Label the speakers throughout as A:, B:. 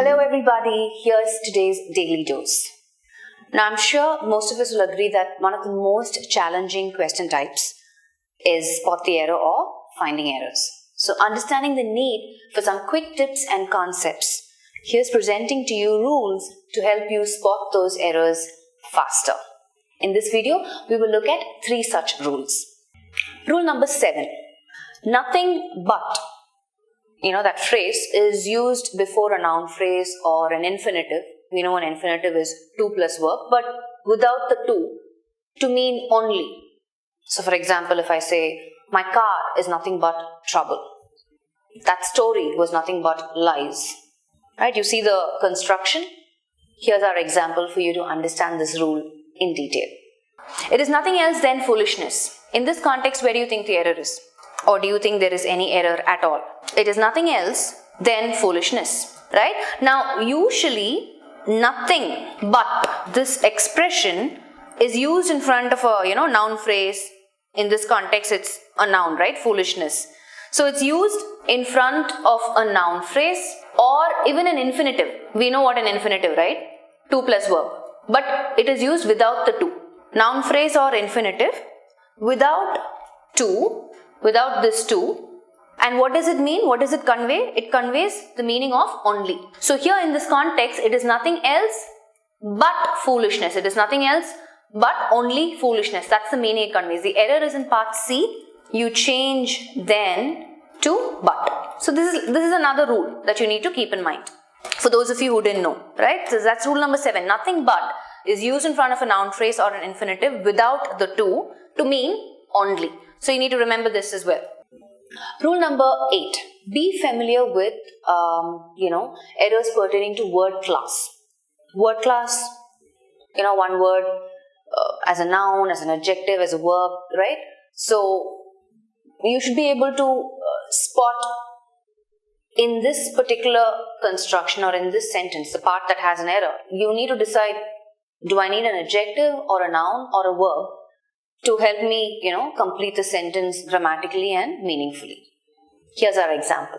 A: Hello everybody, here's today's daily dose. Now I'm sure most of us will agree that one of the most challenging question types is spot the error or finding errors. So understanding the need for some quick tips and concepts, here's presenting to you rules to help you spot those errors faster. In this video, we will look at 3 such rules. Rule number 7, nothing but. That phrase is used before a noun phrase or an infinitive. We know an infinitive is to plus verb, but without the to mean only. So for example, if I say, my car is nothing but trouble. That story was nothing but lies. Right? You see the construction? Here's our example for you to understand this rule in detail. It is nothing else than foolishness. In this context, where do you think the error is? Or do you think there is any error at all? It is nothing else than foolishness, right? Now, usually, nothing but this expression is used in front of a, noun phrase. In this context, it's a noun, right? Foolishness. So, it's used in front of a noun phrase or even an infinitive. We know what an infinitive, right? To plus verb. But it is used without the to. Noun phrase or infinitive without to. Without this to. And what does it mean? What does it convey? It conveys the meaning of only. So here in this context, it is nothing else but foolishness. It is nothing else but only foolishness. That's the meaning it conveys. The error is in part C. You change then to but. So this is another rule that you need to keep in mind. For those of you who didn't know, right? So that's rule number 7. Nothing but is used in front of a noun phrase or an infinitive without the to mean only. So you need to remember this as well. Rule number 8. Be familiar with, errors pertaining to word class. Word class, one word as a noun, as an adjective, as a verb, right? So you should be able to spot in this particular construction or in this sentence, the part that has an error. You need to decide, do I need an adjective or a noun or a verb to help me, complete the sentence grammatically and meaningfully. Here's our example.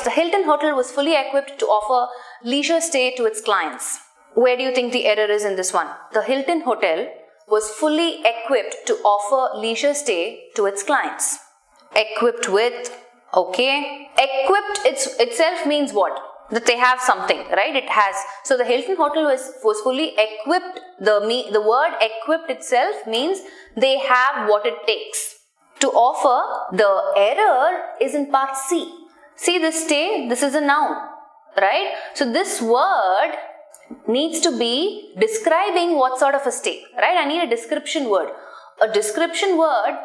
A: The Hilton Hotel was fully equipped to offer leisure stay to its clients. Where do you think the error is in this one? The Hilton Hotel was fully equipped to offer leisure stay to its clients. Equipped with, okay. Equipped itself means what? That they have something, right? It has. So the Hilton Hotel was fully equipped. The word equipped itself means they have what it takes to offer. The error is in part C. See this stay, this is a noun, right? So this word needs to be describing what sort of a stay, right? I need a description word. A description word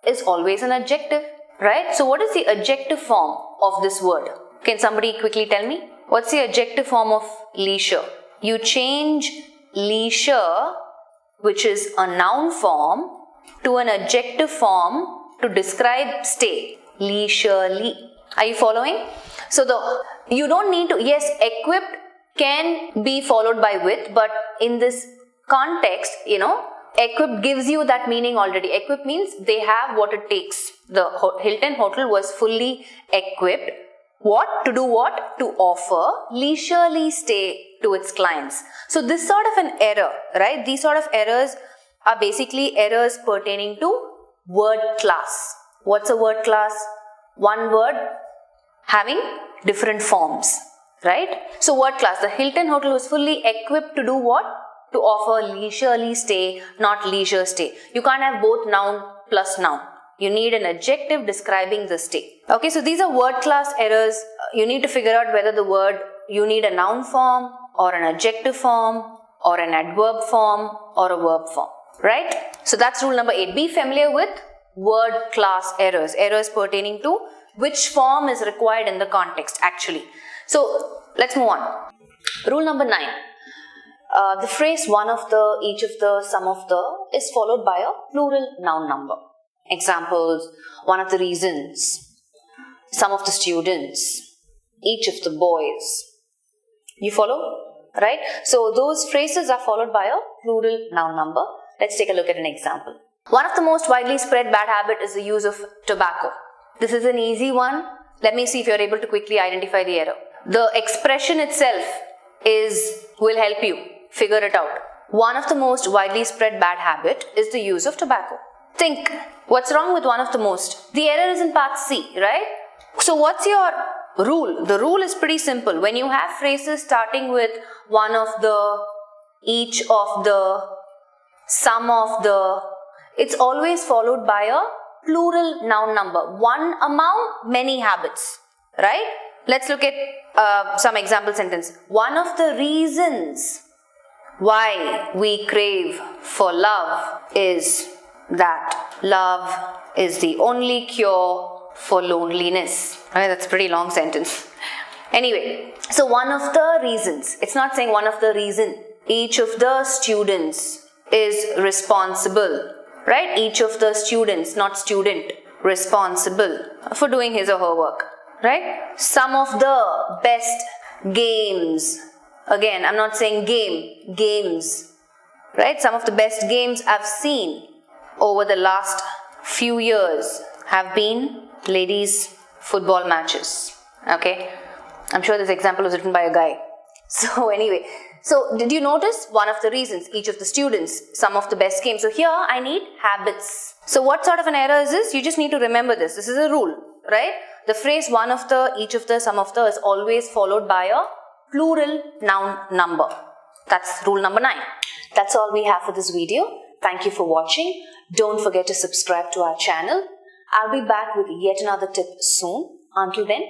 A: is always an adjective, right? So what is the adjective form of this word? Can somebody quickly tell me? What's the adjective form of leisure? You change leisure, which is a noun form, to an adjective form to describe stay. Leisurely. Are you following? So you don't need to, yes, equipped can be followed by with, but in this context, equipped gives you that meaning already. Equipped means they have what it takes. The Hilton Hotel was fully equipped. What? To do what? To offer leisurely stay to its clients. So this sort of an error, right? These sort of errors are basically errors pertaining to word class. What's a word class? One word having different forms, right? So word class, the Hilton Hotel was fully equipped to do what? To offer leisurely stay, not leisure stay. You can't have both noun plus noun. You need an adjective describing the stay. Okay, so these are word class errors. You need to figure out whether you need a noun form or an adjective form or an adverb form or a verb form, right? So that's rule number 8. Be familiar with word class errors. Errors pertaining to which form is required in the context actually. So let's move on. Rule number 9. The phrase one of the, each of the, some of the is followed by a plural noun number. Examples, one of the reasons, some of the students, each of the boys. You follow? Right? So those phrases are followed by a plural noun number. Let's take a look at an example. One of the most widely spread bad habit is the use of tobacco. This is an easy one. Let me see if you're able to quickly identify the error. The expression itself will help you figure it out. One of the most widely spread bad habit is the use of tobacco. Think, what's wrong with one of the most? The error is in part C, right? So what's your rule? The rule is pretty simple. When you have phrases starting with one of the, each of the, some of the, it's always followed by a plural noun number. One among many habits, right? Let's look at some example sentence. One of the reasons why we crave for love is that love is the only cure for loneliness. I mean, that's a pretty long sentence. Anyway, so one of the reasons, it's not saying one of the reason. Each of the students is responsible, right? Each of the students, not student, responsible for doing his or her work, right? Some of the best games, again, I'm not saying games, right? Some of the best games I've seen over the last few years have been ladies' football matches, okay? I'm sure this example was written by a guy. So anyway, so did you notice one of the reasons, each of the students, some of the best games. So here I need habits. So what sort of an error is this? You just need to remember this. This is a rule, right? The phrase one of the, each of the, some of the is always followed by a plural noun number. That's rule number 9. That's all we have for this video. Thank you for watching. Don't forget to subscribe to our channel. I'll be back with yet another tip soon. Until then,